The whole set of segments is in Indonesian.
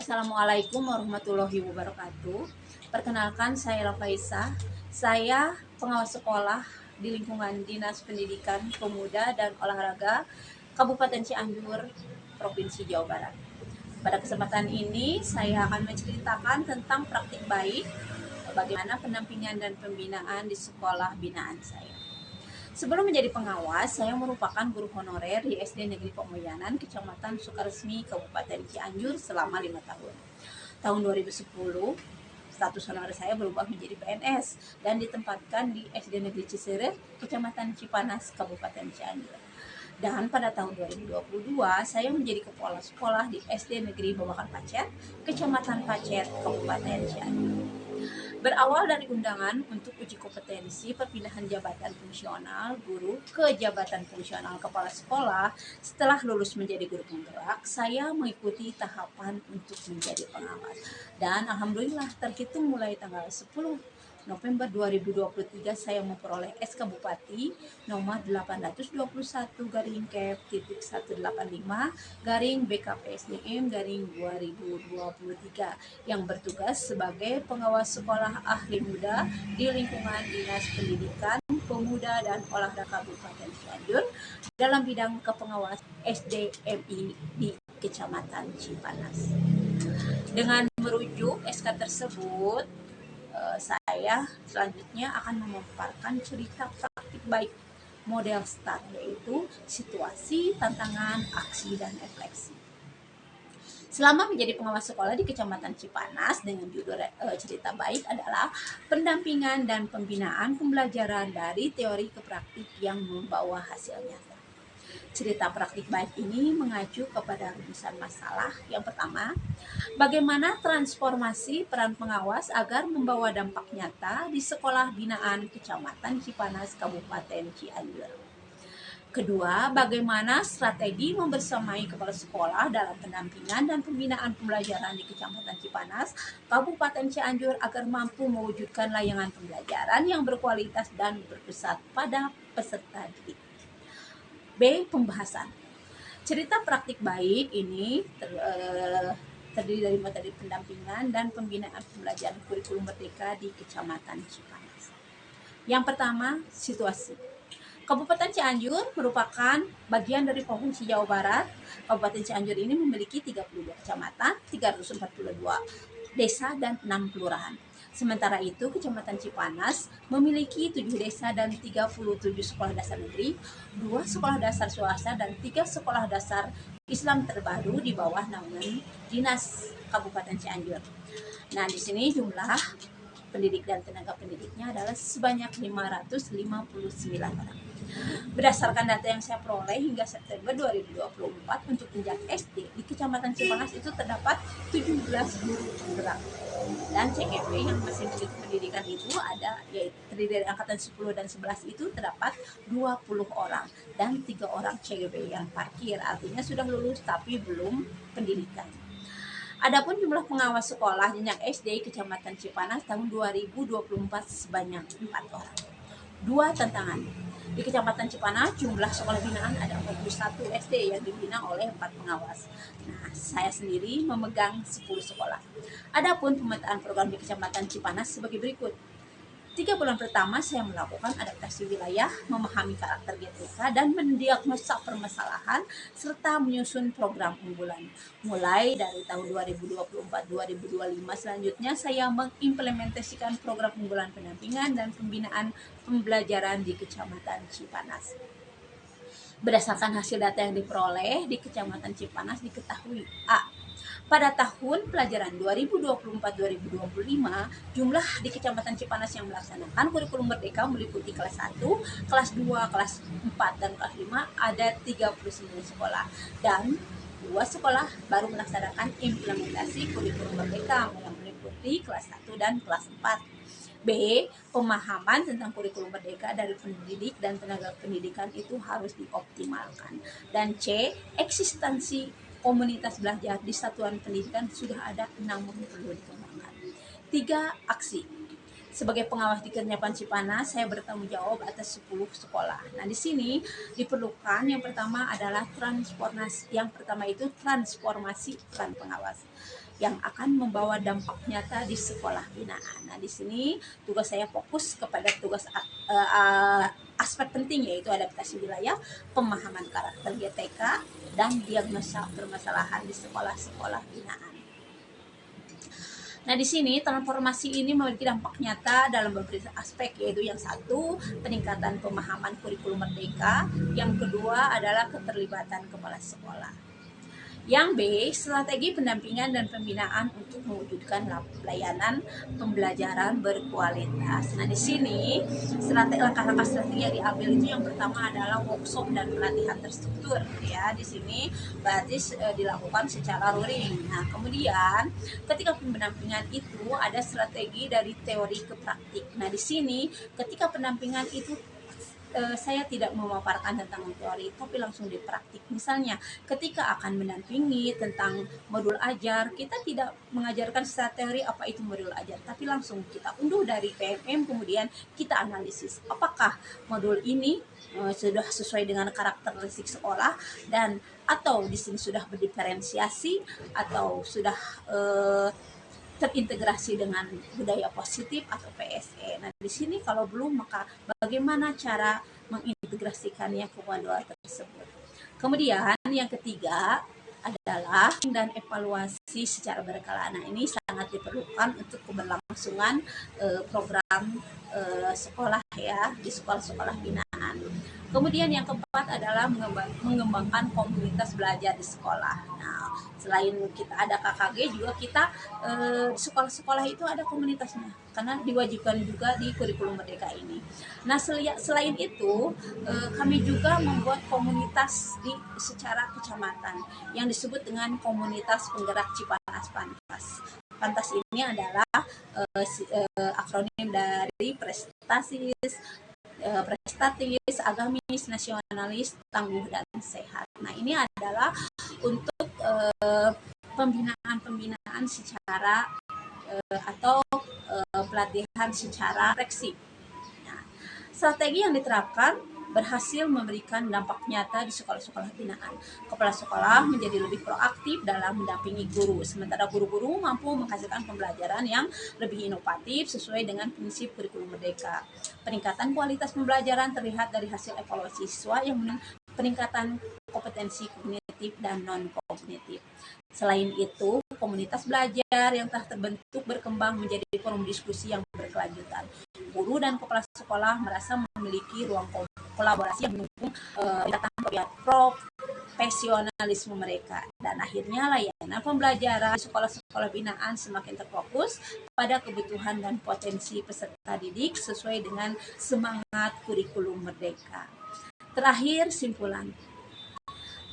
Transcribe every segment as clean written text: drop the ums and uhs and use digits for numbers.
Assalamualaikum warahmatullahi wabarakatuh. Perkenalkan, saya Rafaisa. Saya pengawas sekolah di lingkungan Dinas Pendidikan, Pemuda dan Olahraga Kabupaten Cianjur, Provinsi Jawa Barat. Pada kesempatan ini, saya akan menceritakan tentang praktik baik, bagaimana pendampingan dan pembinaan di sekolah binaan saya. Sebelum menjadi pengawas, saya merupakan guru honorer di SD Negeri Pemoyanan, Kecamatan Sukaresmi, Kabupaten Cianjur selama 5 tahun. Tahun 2010, status honorer saya berubah menjadi PNS dan ditempatkan di SD Negeri Cisereh, Kecamatan Cipanas, Kabupaten Cianjur. Dan pada tahun 2022, saya menjadi kepala sekolah di SD Negeri Babakan Pacet, Kecamatan Pacet, Kabupaten Cianjur. Berawal dari undangan untuk uji kompetensi perpindahan jabatan fungsional guru ke jabatan fungsional kepala sekolah, setelah lulus menjadi guru penggerak, saya mengikuti tahapan untuk menjadi pengawas. Dan alhamdulillah terhitung mulai tanggal 10 November 2023 saya memperoleh SK Bupati nomor 821-185-BKPSDM-2023 yang bertugas sebagai pengawas sekolah ahli muda di lingkungan Dinas Pendidikan, Pemuda dan Olahraga Kabupaten Cianjur dalam bidang kepengawas SDMI di Kecamatan Cipanas. Dengan merujuk SK tersebut, saya selanjutnya akan memaparkan cerita praktik baik model STAR, yaitu situasi, tantangan, aksi, dan refleksi. Selama menjadi pengawas sekolah di Kecamatan Cipanas dengan judul cerita baik adalah pendampingan dan pembinaan pembelajaran dari teori ke praktik yang membawa hasil nyata. Cerita praktik baik ini mengacu kepada rumusan masalah. Yang pertama, bagaimana transformasi peran pengawas agar membawa dampak nyata di sekolah binaan Kecamatan Cipanas, Kabupaten Cianjur. Kedua, bagaimana strategi membersamai kepala sekolah dalam pendampingan dan pembinaan pembelajaran di Kecamatan Cipanas, Kabupaten Cianjur agar mampu mewujudkan layanan pembelajaran yang berkualitas dan berpusat pada peserta didik. B. Pembahasan. Cerita praktik baik ini terdiri dari materi pendampingan dan pembinaan pembelajaran kurikulum merdeka di Kecamatan Cipanas. Yang pertama, situasi. Kabupaten Cianjur merupakan bagian dari Provinsi Jawa Barat. Kabupaten Cianjur ini memiliki 32 kecamatan, 342 desa, dan 6 kelurahan. Sementara itu, Kecamatan Cipanas memiliki 7 desa dan 37 sekolah dasar negeri, 2 sekolah dasar swasta, dan 3 sekolah dasar Islam terbaru di bawah naungan Dinas Kabupaten Cianjur. Nah, di sini jumlah pendidik dan tenaga pendidiknya adalah sebanyak 559 orang. Berdasarkan data yang saya peroleh hingga September 2024 untuk jenjang SD di Kecamatan Cipanas itu terdapat 17 guru penggerak. Dan CGP yang masih mengikuti pendidikan itu ada, yaitu terdiri dari angkatan 10 dan 11 itu terdapat 20 orang dan 3 orang CGP yang parkir, artinya sudah lulus tapi belum pendidikan. Adapun jumlah pengawas sekolah jenjang SD Kecamatan Cipanas tahun 2024 sebanyak 4 orang. 2 tantangan. Di Kecamatan Cipanas jumlah sekolah binaan ada 41 SD yang dibina oleh 4 pengawas. Nah, saya sendiri memegang 10 sekolah. Adapun pemetaan program di Kecamatan Cipanas sebagai berikut. 3 bulan pertama saya melakukan adaptasi wilayah, memahami karakter GTK, dan mendiagnosa permasalahan, serta menyusun program unggulan. Mulai dari tahun 2024-2025 selanjutnya saya mengimplementasikan program unggulan pendampingan dan pembinaan pembelajaran di Kecamatan Cipanas. Berdasarkan hasil data yang diperoleh di Kecamatan Cipanas diketahui A. Pada tahun pelajaran 2024-2025, jumlah di Kecamatan Cipanas yang melaksanakan kurikulum merdeka meliputi kelas 1, kelas 2, kelas 4, dan kelas 5 ada 39 sekolah. Dan 2 sekolah baru melaksanakan implementasi kurikulum merdeka yang meliputi kelas 1 dan kelas 4. B. Pemahaman tentang kurikulum merdeka dari pendidik dan tenaga pendidikan itu harus dioptimalkan. Dan C. Eksistensi komunitas belajar di satuan pendidikan sudah ada namun perlu dikembangkan. 3. Aksi. Sebagai pengawas di Kecamatan Cipanas, saya bertanggung jawab atas 10 sekolah. Nah, di sini diperlukan yang pertama adalah transformasi. Yang pertama itu transformasi peran pengawas. yang akan membawa dampak nyata di sekolah binaan. Nah, di sini tugas saya fokus kepada tugas aspek penting, yaitu adaptasi wilayah, pemahaman karakter GTK, dan diagnosa permasalahan di sekolah-sekolah binaan. Nah, di sini transformasi ini memiliki dampak nyata dalam beberapa aspek, yaitu yang satu, peningkatan pemahaman kurikulum merdeka, yang kedua adalah keterlibatan kepala sekolah. Yang B, strategi pendampingan dan pembinaan untuk mewujudkan layanan pembelajaran berkualitas. Nah, di sini langkah-langkah strategi yang diambil itu yang pertama adalah workshop dan pelatihan terstruktur, ya. Di sini berarti dilakukan secara luring. Nah, kemudian ketika pendampingan itu ada strategi dari teori ke praktik. Nah, di sini ketika pendampingan itu saya tidak memaparkan tentang teori, tapi langsung di praktik. Misalnya, ketika akan mendampingi tentang modul ajar, kita tidak mengajarkan secara teori apa itu modul ajar, tapi langsung kita unduh dari PMM, kemudian kita analisis apakah modul ini sudah sesuai dengan karakteristik sekolah, dan atau di sini sudah berdiferensiasi atau sudah terintegrasi dengan budaya positif atau PSE. Nah, di sini kalau belum, maka bagaimana cara mengintegrasikannya ke modul tersebut. Kemudian yang ketiga adalah dan evaluasi secara berkala. Nah, ini sangat diperlukan untuk keberlangsungan program sekolah, ya, di sekolah-sekolah binaan. Kemudian yang keempat adalah mengembangkan komunitas belajar di sekolah. Nah, selain kita ada KKG, juga kita di sekolah-sekolah itu ada komunitasnya, karena diwajibkan juga di kurikulum merdeka ini. Nah, selain itu kami juga membuat komunitas secara kecamatan yang disebut dengan komunitas penggerak Cipanas Pantas. Pantas ini adalah akronim dari prestatis, agamis, nasionalis, tangguh, dan sehat. Nah, ini adalah untuk pembinaan secara atau pelatihan secara refleksi. Nah, strategi yang diterapkan berhasil memberikan dampak nyata di sekolah-sekolah binaan. Kepala sekolah menjadi lebih proaktif dalam mendampingi guru, sementara guru-guru mampu menghasilkan pembelajaran yang lebih inovatif sesuai dengan prinsip kurikulum merdeka. Peningkatan kualitas pembelajaran terlihat dari hasil evaluasi siswa yang peningkatan kompetensi kognitif dan non-kognitif. Selain itu, komunitas belajar yang telah terbentuk berkembang menjadi forum diskusi yang berkelanjutan. Guru dan kepala sekolah merasa memiliki ruang kolaborasi yang mendukung profesionalisme mereka, dan akhirnya layanan pembelajaran di sekolah-sekolah binaan semakin terfokus pada kebutuhan dan potensi peserta didik sesuai dengan semangat kurikulum merdeka. Terakhir, simpulan.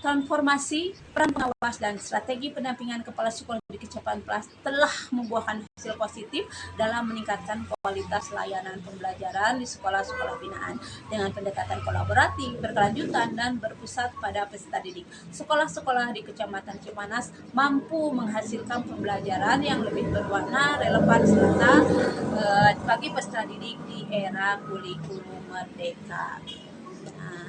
Transformasi peran pengawas dan strategi pendampingan kepala sekolah di Kecamatan Plas telah membuahkan hasil positif dalam meningkatkan kualitas layanan pembelajaran di sekolah-sekolah binaan dengan pendekatan kolaboratif, berkelanjutan, dan berpusat pada peserta didik. Sekolah-sekolah di Kecamatan Cipanas mampu menghasilkan pembelajaran yang lebih berwarna, relevan, serta bagi peserta didik di era kurikulum merdeka. Nah,